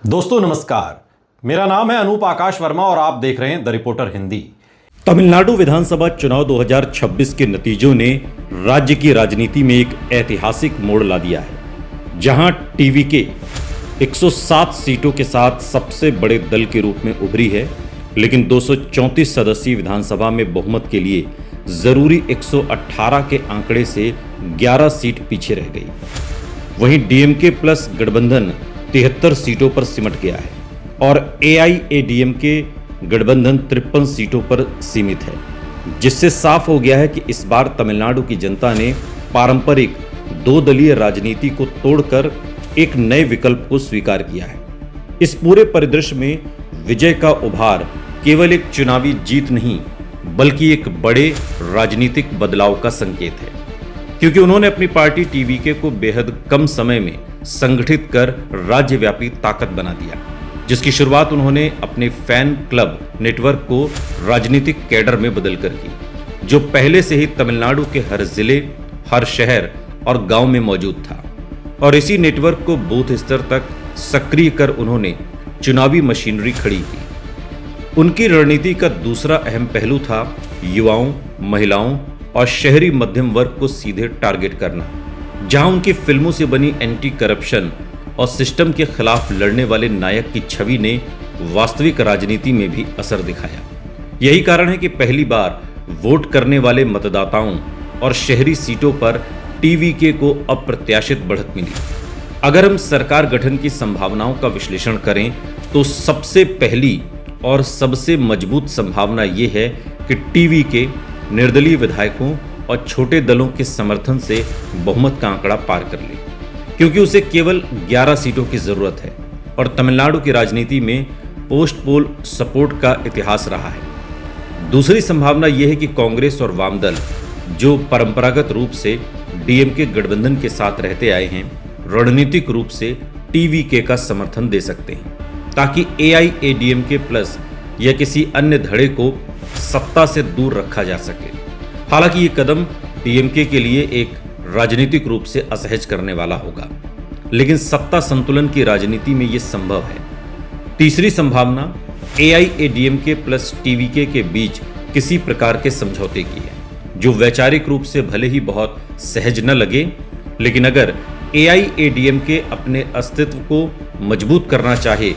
दोस्तों नमस्कार, मेरा नाम है अनूप आकाश वर्मा और आप देख रहे हैं द रिपोर्टर हिंदी। तमिलनाडु विधानसभा चुनाव 2026 के नतीजों ने राज्य की राजनीति में एक ऐतिहासिक मोड़ ला दिया है, जहां टीवीके 107 सीटों के साथ सबसे बड़े दल के रूप में उभरी है, लेकिन 234 सदस्यीय विधानसभा में बहुमत के लिए जरूरी 118 के आंकड़े से 11 सीट पीछे रह गई। वहीं डीएमके प्लस गठबंधन 73 सीटों पर सिमट गया है और एआईएडीएमके गठबंधन 53 सीटों पर सीमित है, जिससे साफ हो गया है कि इस बार तमिलनाडु की जनता ने पारंपरिक दो दलीय राजनीति को तोड़कर एक नए विकल्प को स्वीकार किया है। इस पूरे परिदृश्य में विजय का उभार केवल एक चुनावी जीत नहीं बल्कि एक बड़े राजनीतिक बदलाव का संकेत है, क्योंकि उन्होंने अपनी पार्टी टीवीके को बेहद कम समय में संगठित कर राज्यव्यापी ताकत बना दिया, जिसकी शुरुआत उन्होंने अपने फैन क्लब नेटवर्क को राजनीतिक कैडर में बदलकर की, जो पहले से ही तमिलनाडु के हर जिले, हर शहर और गांव में मौजूद था। और इसी नेटवर्क को बूथ स्तर तक सक्रिय कर उन्होंने चुनावी मशीनरी खड़ी की। उनकी रणनीति का दूसरा अहम पहलू था युवाओं, महिलाओं और शहरी मध्यम वर्ग को सीधे टारगेट करना, जहां उनकी फिल्मों से बनी एंटी करप्शन और सिस्टम के खिलाफ लड़ने वाले नायक की छवि ने वास्तविक राजनीति में भी असर दिखाया। यही कारण है कि पहली बार वोट करने वाले मतदाताओं और शहरी सीटों पर टीवीके को अप्रत्याशित बढ़त मिली। अगर हम सरकार गठन की संभावनाओं का विश्लेषण करें तो सबसे पहली और सबसे मजबूत संभावना यह है कि टीवीके निर्दलीय विधायकों और छोटे दलों के समर्थन से बहुमत का आंकड़ा पार कर ले, क्योंकि उसे केवल 11 सीटों की जरूरत है और तमिलनाडु की राजनीति में पोस्ट पोल सपोर्ट का इतिहास रहा है। दूसरी संभावना यह है कि कांग्रेस और वामदल, जो परंपरागत रूप से डीएमके गठबंधन के साथ रहते आए हैं, रणनीतिक रूप से टीवीके का समर्थन दे सकते हैं, ताकि एआईएडीएमके प्लस या किसी अन्य धड़े को सत्ता से दूर रखा जा सके। हालांकि ये कदम डीएमके के लिए एक राजनीतिक रूप से असहज करने वाला होगा, लेकिन सत्ता संतुलन की राजनीति में ये संभव है। तीसरी संभावना एआईएडीएमके प्लस टीवीके के बीच किसी प्रकार के समझौते की है, जो वैचारिक रूप से भले ही बहुत सहज न लगे, लेकिन अगर एआईएडीएमके अपने अस्तित्व को मजबूत करना चाहे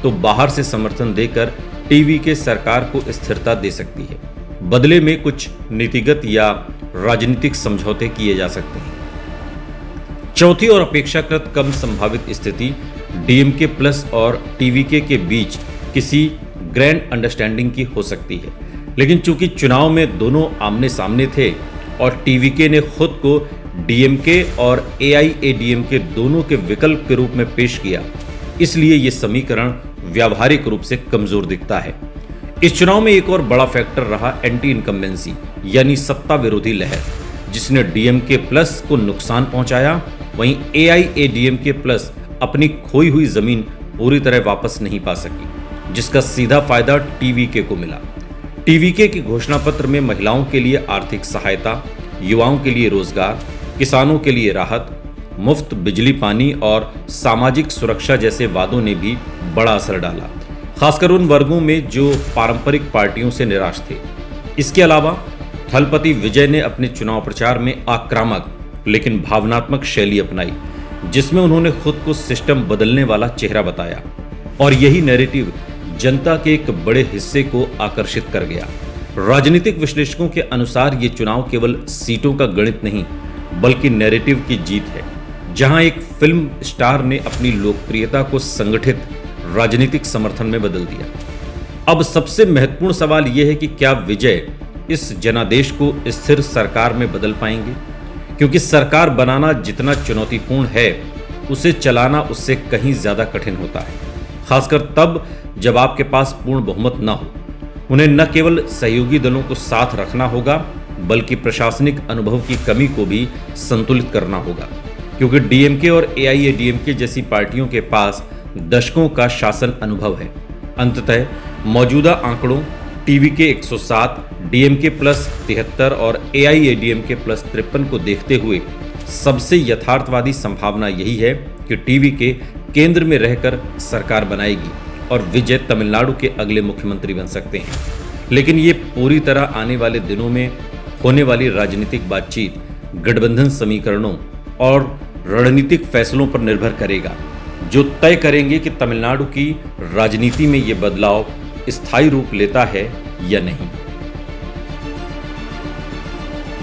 तो बाहर से समर्थन देकर टीवीके सरकार को स्थिरता दे सकती है। बदले में कुछ नीतिगत या राजनीतिक समझौते किए जा सकते हैं। चौथी और अपेक्षाकृत कम संभावित स्थिति डीएमके प्लस और टीवीके के बीच किसी ग्रैंड अंडरस्टैंडिंग की हो सकती है, लेकिन चूंकि चुनाव में दोनों आमने सामने थे और टीवीके ने खुद को डीएमके और एआईएडीएमके दोनों के विकल्प के रूप में पेश किया, इसलिए यह समीकरण व्यावहारिक रूप से कमजोर दिखता है। इस चुनाव में एक और बड़ा फैक्टर रहा एंटी इनकम्बेंसी यानी सत्ता विरोधी लहर, जिसने डीएमके प्लस को नुकसान पहुंचाया। वहीं एआईएडीएमके प्लस अपनी खोई हुई जमीन पूरी तरह वापस नहीं पा सकी, जिसका सीधा फायदा टीवीके को मिला। टीवीके के घोषणा पत्र में महिलाओं के लिए आर्थिक सहायता, युवाओं के लिए रोजगार, किसानों के लिए राहत, मुफ्त बिजली पानी और सामाजिक सुरक्षा जैसे वादों ने भी बड़ा असर डाला, खासकर उन वर्गों में जो पारंपरिक पार्टियों से निराश थे। इसके अलावा थलपति विजय ने अपने चुनाव प्रचार में आक्रामक लेकिन भावनात्मक शैली अपनाई, जिसमें उन्होंने खुद को सिस्टम बदलने वाला चेहरा बताया, और यही नैरेटिव जनता के एक बड़े हिस्से को आकर्षित कर गया। राजनीतिक विश्लेषकों के अनुसार ये चुनाव केवल सीटों का गणित नहीं बल्कि नैरेटिव की जीत है, जहां एक फिल्म स्टार ने अपनी लोकप्रियता को संगठित राजनीतिक समर्थन में बदल दिया। अब सबसे महत्वपूर्ण सवाल यह है कि क्या विजय इस जनादेश को स्थिर सरकार में बदल पाएंगे, क्योंकि सरकार बनाना जितना चुनौतीपूर्ण है, उसे चलाना उससे कहीं ज्यादा कठिन होता है, खासकर तब जब आपके पास पूर्ण बहुमत न हो। उन्हें न केवल सहयोगी दलों को साथ रखना होगा बल्कि प्रशासनिक अनुभव की कमी को भी संतुलित करना होगा, क्योंकि डीएमके और एआईएडीएमके जैसी पार्टियों के पास दशकों का शासन अनुभव है। अंततः मौजूदा आंकड़ों टीवीके 107, डीएमके प्लस 73 और एआईएडीएमके प्लस 53 को देखते हुए सबसे यथार्थवादी संभावना यही है कि टीवीके केंद्र में रहकर सरकार बनाएगी और विजय तमिलनाडु के अगले मुख्यमंत्री बन सकते हैं। लेकिन ये पूरी तरह आने वाले दिनों में होने वाली राजनीतिक बातचीत, गठबंधन समीकरणों और रणनीतिक फैसलों पर निर्भर करेगा, जो तय करेंगे कि तमिलनाडु की राजनीति में ये बदलाव स्थायी रूप लेता है या नहीं।